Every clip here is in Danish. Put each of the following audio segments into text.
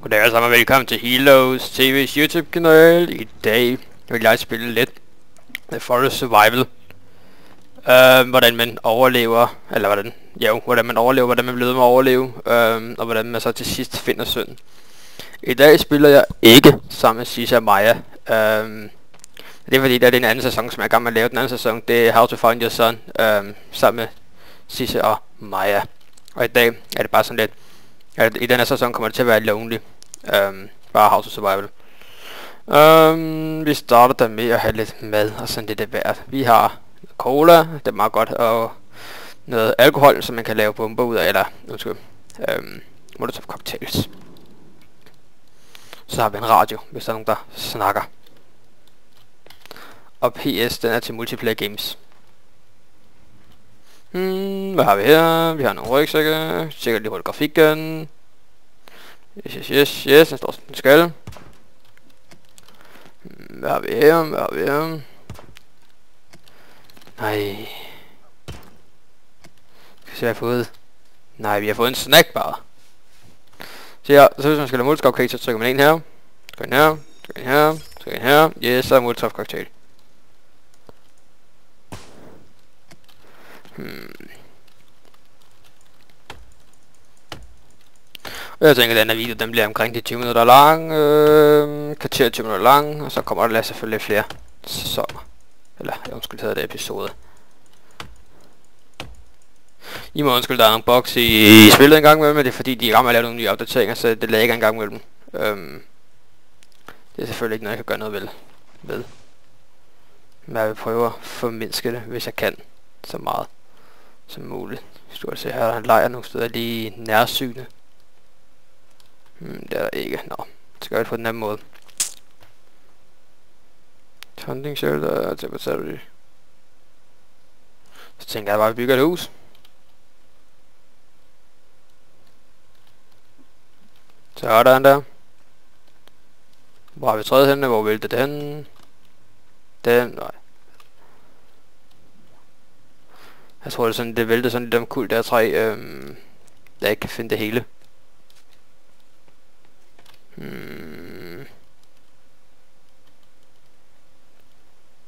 Goddag alle sammen, velkommen til Helos TV's YouTube kanal. I dag vil jeg spille lidt The Forest Survival. Hvordan man overlever, hvordan man overlever, hvordan man bliver med at overleve, og hvordan man så til sidst finder sønnen. I dag spiller jeg ikke sammen med Sisse og Maja. Det er fordi, det er en anden sæson, som jeg er i gang med at lave. Den anden sæson, det er How to Find Your Son, sammen med Sisse og Maja. Og i dag er det bare sådan lidt, i den her sæson kommer det til at være lonely. Bare How to Survival. Vi starter da med at have lidt mad og sådan lidt af hvert. Vi har cola, det er meget godt, og noget alkohol, som man kan lave bomber ud af, eller molotov cocktails. Så har vi en radio, hvis der er nogen, der snakker. Og PS, den er til multiplayer games. Hvad har vi her? Vi har nogle rygsække. Tjekker lige hurtigt grafikken. Yes, den står sådan, den skal. Hvad har vi her? Nej. Skal vi se, hvad jeg har fået? Nej, vi har fået en snackbar. Så ja, så hvis man skal lave molotov cocktail, så trykker man ind her. Trykker ind her. Yes, så er molotov cocktail. Jeg tænker, at den her video, den bliver omkring de 20 minutter lang, kvarter 20 minutter lang, og så kommer der selvfølgelig flere sæsoner. Eller, jeg undskylder det episode. I må undskylde, der er en box i spillet en gang med men det er fordi, de er i gang med at lave nogle nye opdateringer, så det lader ikke en gang med dem. Det er selvfølgelig ikke noget, jeg kan gøre noget ved. Men jeg vil prøve at formindske det, hvis jeg kan, så meget som muligt. Hvis du kan se, her er en lejr nogle steder lige nærsynet. Det er der ikke. Nå, det skal jeg på den anden måde. Hunting shelter, temporary. Så tænker jeg bare, at vi bygger et hus. Sådan der. Hvor har vi træet henne? Hvor vælter det henne? Den, nej. Jeg tror det er sådan, det vælter sådan lidt omkuld der træ. Jeg ikke kan finde det hele.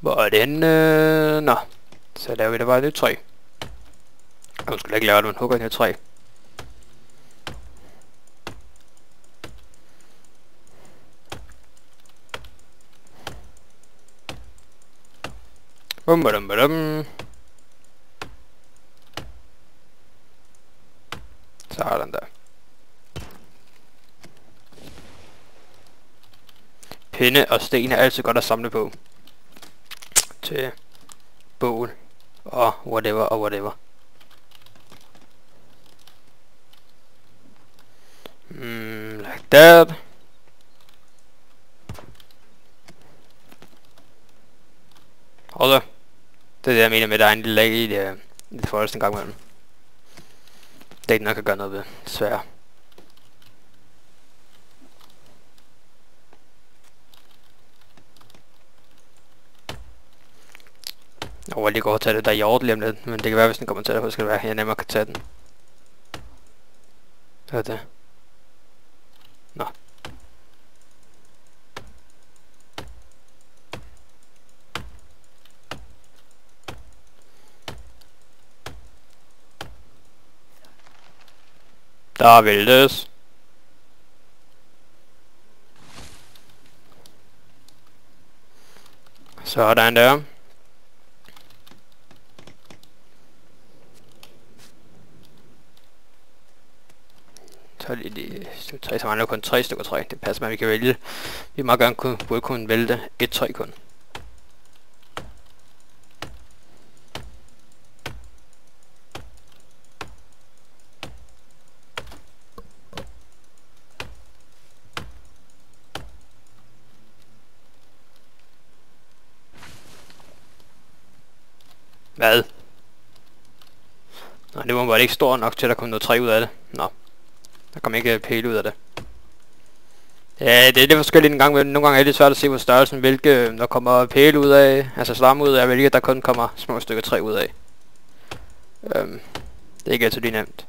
Hvor er den? Nå, så laver vi da bare et nyt træ. Jeg skulle ikke lave det, man hugger et nyt træ. Sådan der. Pinde og sten er altid godt at samle på. Til bål og whatever. Like that. Og så. Det er det jeg mener med, at der er en lille lag i det forreste en gang imellem. Det er ikke nok at gøre noget ved, desværre. Jeg lige går og tage det der hjort lige om lidt, men det kan være, hvis den kommer til det, skal det være, jeg nemmere kan tage den. Hvad er det? Nå. Der væltes. Sådan der. Så lige stykke træ, så mangler kun 3 stykker træ. Det passer med, at vi kan vælge. Vi må gerne kunne vælte et træ kun. Hvad? Nå, det var bare ikke stort nok til, at der kom noget træ ud af det. Nå. Der kommer ikke pæle ud af det. Ja, det er lidt forskelligt en gang, men nogle gange er det svært at se på størrelsen, hvilke der kommer pæle ud af, altså slam ud af, hvilke der kun kommer små stykker træ ud af. Det er ikke altid lige nemt.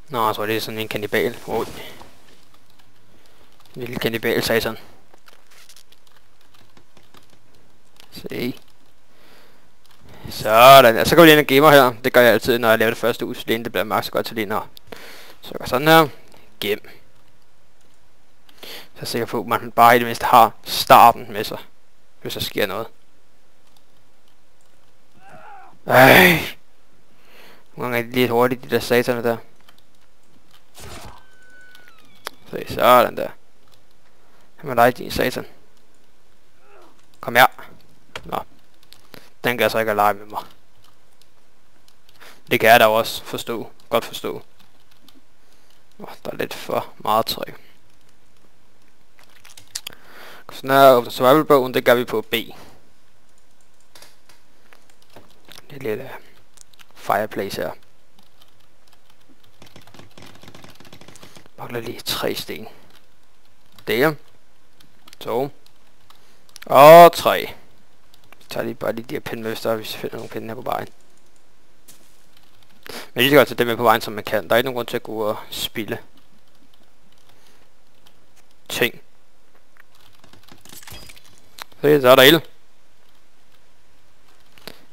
Nå, jeg tror det er sådan en kannibal. Oj. En lille kannibal, satan. Se. Sådan, så går vi lige ind og gemmer her. Det gør jeg altid, når jeg laver det første hus. Det bliver maks godt til lige når. Så gør sådan her. Gem. Så er jeg sikker på, at man bare i det mindste har starten med sig. Hvis der sker noget. Ej. Nogle gange er de lidt hurtigt, de der sataner der. Se, sådan der. Hvad med dig, din satan? Kom her. Nå. Den kan jeg så ikke lege med mig. Det kan jeg da også forstå. Godt forstå. Der er lidt for meget træ. Sådan her, åbner survival-bogen, det gør vi på B. Det er lidt fireplace her. Mangler lige 3 sten. Der. 2. Og 3. Vi tager lige bare de her pinde med, hvis vi finder nogle pinde her på vejen. Men lige så godt tage dem med på vejen, som man kan. Der er ikke nogen grund til at gå og spilde ting. Så er der ild.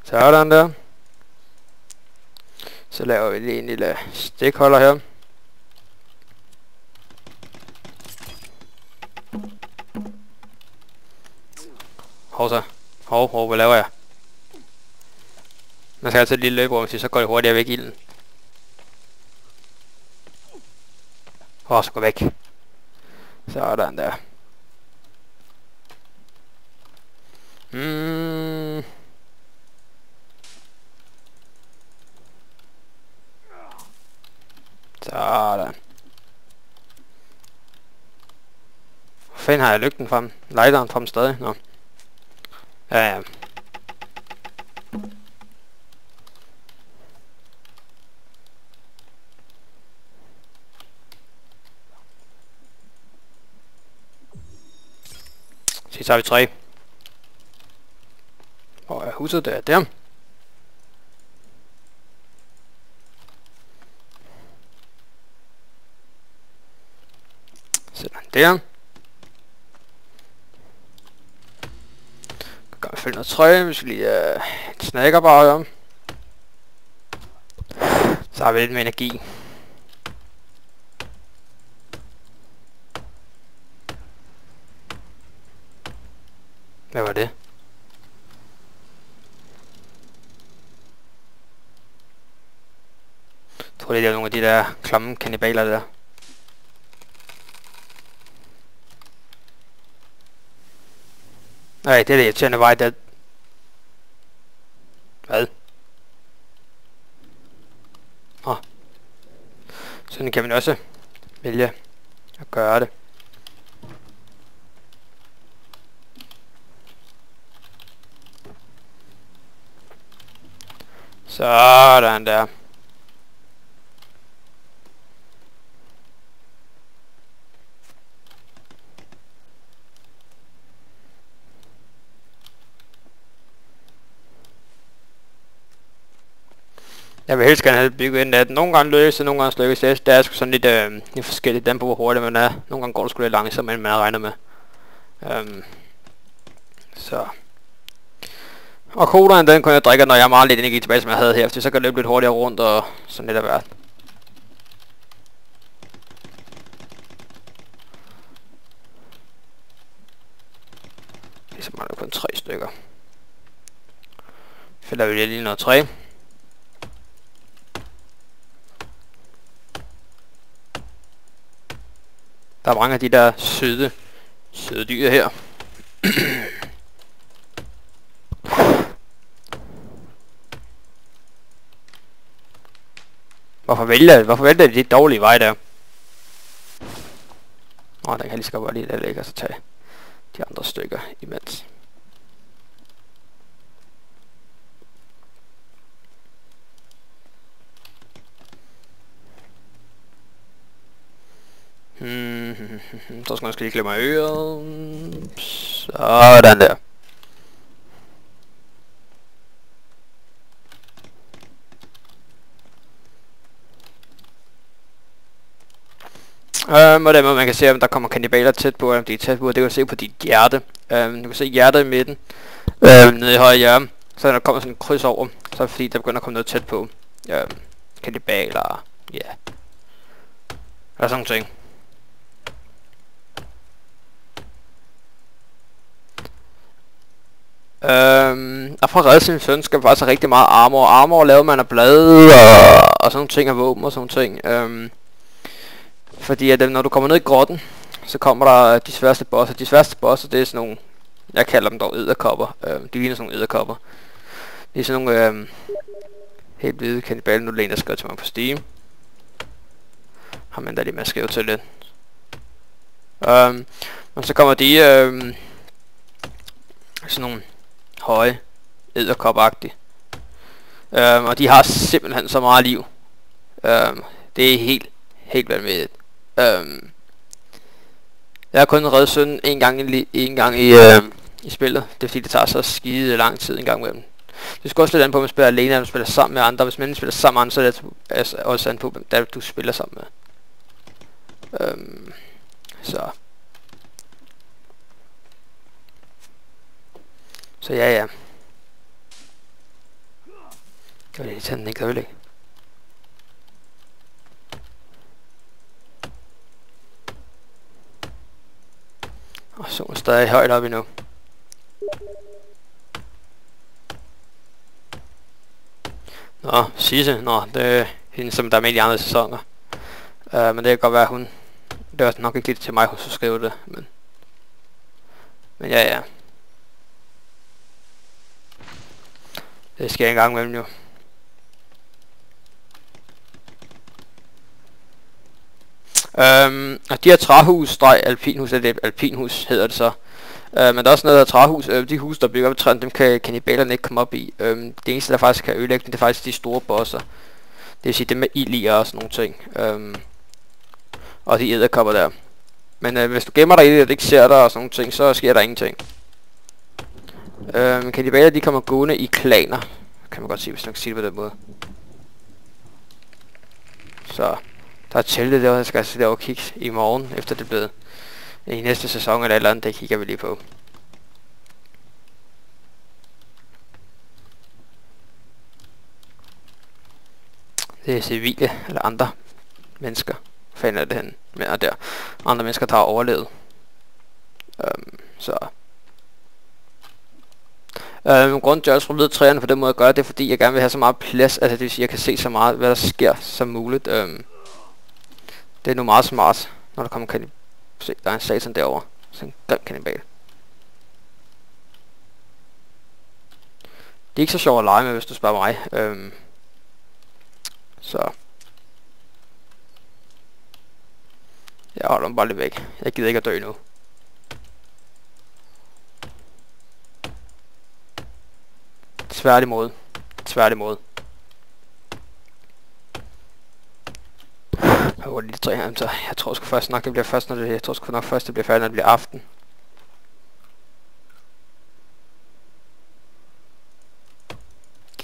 Sådan der. Så laver vi lige en lille stikholder her. Hov så. Hov, hvad laver jeg? Man skal altid lige løbe over, så går det hurtigere væk i ilden. Så gå væk. Sådan der. Sådan. Hvor fanden har jeg lygten frem? Lighteren frem stadig? Nå. Ja. Så tager vi 3. Hvor er huset der? Sådan der. Kan vi følge noget træ, hvis vi lige snakker bare om. Så har vi lidt med energi. Hvad var det? Jeg tror det er nogle af de der klamme kannibaler der. Nej, det er det irriterende vej der. Hvad? Sådan kan man også vælge at gøre det. Sådan der. Jeg vil helst gerne have bygget ind af den. Nogle gange lykkes det, nogle gange lykkes det. Der er sgu sådan lidt forskelligt den på, hvor hurtigt man er. Nogle gange går det sgu lidt langsomt, end man regner med. Så. Og colaen, den kunne jeg drikke, når jeg har meget lidt energi tilbage, som jeg havde her. Så kan jeg løbe lidt hurtigere rundt og sådan lidt af hvert. Så mangler kun 3 stykker. Fælder vi lige noget træ. Der er mange af de der søde dyr her. Hvorfor vælger de dårlige vej der? Den kan lige så godt lige der ligge, og så tage de andre stykker imens. Så skal man lige klemme øret. Sådan der. Og den måde man kan se, om der kommer kannibaler tæt på, eller om de er tæt på, det kan du se på dit hjerte. Du kan se hjertet i midten, nede i højre hjørne. Så når der kommer sådan en kryds over, så er det fordi, der begynder at komme noget tæt på. Kannibaler, ja. Og sådan nogle ting. Og for at redde sin søn skal man faktisk have rigtig meget armor. Armor laver man af blade og sådan nogle ting, af våben og sådan nogle ting. Fordi at når du kommer ned i grotten, så kommer der de sværeste bosser. De sværeste bosser, det er sådan nogle, jeg kalder dem dog edderkopper. De ligner sådan nogle edderkopper. Det er sådan nogle helt hvide kannibaler. Nu læner jeg skriver til mig på Steam. Har man da lige med at skrive til lidt. Og så kommer de sådan nogle høje edderkopagtige. Og de har simpelthen så meget liv. Det er helt vanvittigt. Jeg har kun reddet sønnen en gang i spillet. Det er fordi det tager så skide lang tid en gang med dem. Det skal også lidt an på, om man spiller alene, eller man spiller sammen med andre. Hvis man spiller sammen med andre, så er det også an på, hvem der du spiller sammen med. Så ja. Jeg vil lige tage den ikke ødelægge. Og så er stadig højt op endnu. Nå, Sisse. Nå, det er hende, som der er med i de andre sæsoner. Men det kan godt være, hun... Det var nok ikke lidt til mig, hun skulle skrive det. Men ja. Det sker en gang imellem jo. Og de her træhus, alpinhus, eller alpinhus hedder det så. Men der er også noget af træhus. De huse, der bygger op i træerne, dem kan kannibalerne ikke komme op i. Det eneste, der faktisk kan ødelægge dem, det er faktisk de store bosser. Det vil sige dem med ild i og sådan nogle ting. Og de edderkopper der. Men hvis du gemmer dig i det, og det ikke ser dig og sådan nogle ting, så sker der ingenting. Kannibaler, de kommer gående i klaner. Kan man godt sige, hvis man kan sige det på den måde. Så der er teltet der, jeg skal altså derovre og kigge i morgen, efter det er blevet i næste sæson eller et eller andet, det kigger vi lige på. Det er civile eller andre mennesker. Fanden er det henne? Men der andre mennesker, der har overlevet. Grunden til at jeg også forlede træerne på den måde at gøre det, er fordi jeg gerne vil have så meget plads, altså det vil sige, at jeg kan se så meget, hvad der sker som muligt. Det er nu meget smart, når der kommer kanibal. Se, der er en satan derovre. Sådan en grim kanibal. Det er ikke så sjovt at lege med, hvis du spørger mig. Så jeg holder dem bare lidt væk. Jeg gider ikke at dø nu. Tværtimod. Jeg tror sgu først nok det bliver først, når det... Jeg tror sgu nok først det bliver færdigt, når det bliver aften.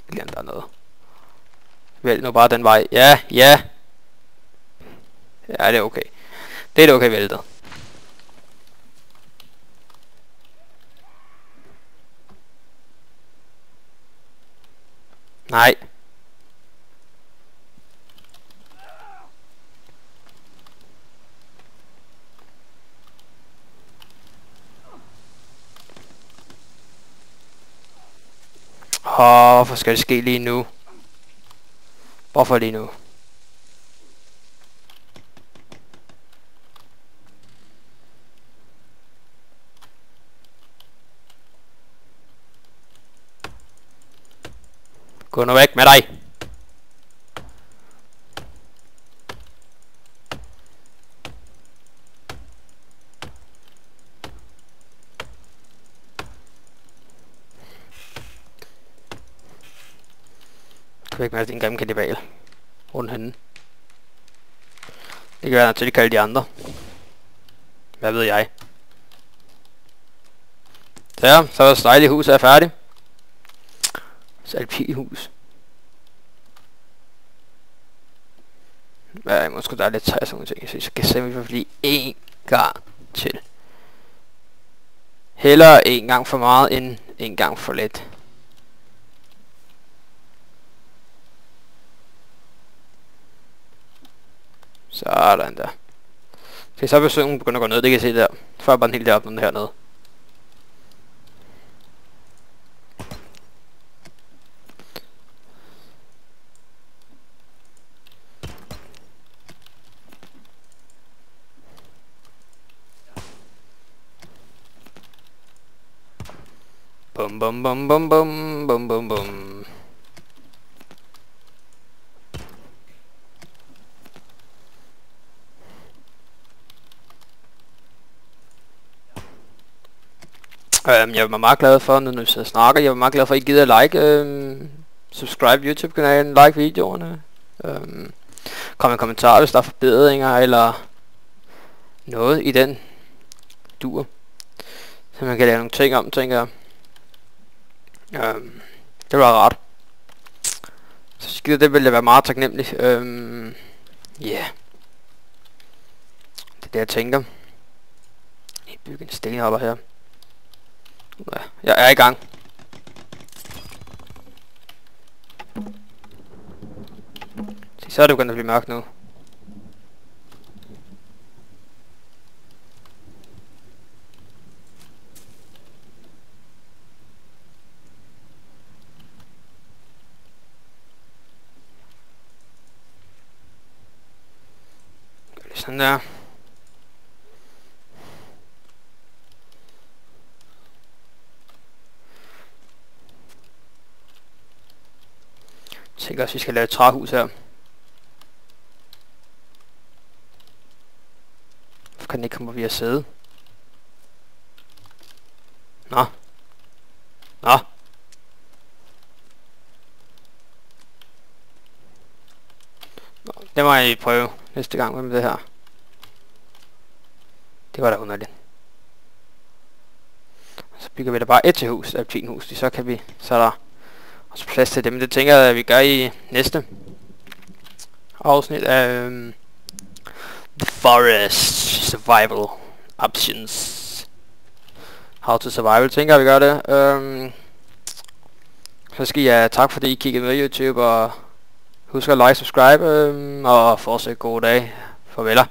Lige der er noget. Vælg nu bare den vej. Ja. Ja, det er okay. Det er det okay væltet. Nej. Hvorfor skal det ske lige nu? Hvorfor lige nu? Gå nu væk med dig! Gå væk med din grimme kannibal. Rundt henne. Det kan være, at til at kalde de andre. Hvad ved jeg? Så er vores dejlige hus er færdigt. Så alpinhus. Ja, måske der er lidt træs nogle ting. Så jeg skal simpelthen lige en gang til. Hellere en gang for meget end en gang for lidt. Sådan der. Okay, så vil søvnen begynde at gå ned, det kan I se der. Så er bare den helt deroppe, den hernede. Bum bum bum bum bum bum bum bum. Jeg var meget glad for, når jeg snakker, jeg var meget glad for, at I gider at like, subscribe YouTube-kanalen, like videoerne. Kom med kommentarer, hvis der er forbedringer, eller noget i den dur. Så man kan lave nogle ting om, tænker jeg. Det var rart. Så skider det, vil jeg være meget taknemmelig. Ja. Yeah. Det er det, jeg tænker. Jeg bygger en stenhopper her. Ja, jeg er i gang. Så er det begyndt at blive mørkt nu. Sådan der. Jeg tænker også, vi skal lave et træhus her. Hvorfor kan den ikke komme via sæde? Nå. Nå. Det må jeg prøve næste gang med det her. Det var da underligt. Så bygger vi da bare et til hus, alpinhus, så kan vi, så er der også plads til dem. Det tænker jeg, at vi gør i næste afsnit af The Forest Survival Options. How to Survival, tænker jeg, vi gør det. Så skal jeg tak fordi I kiggede med YouTube, og husk at like, subscribe, og fortsæt gode dage. Farveler.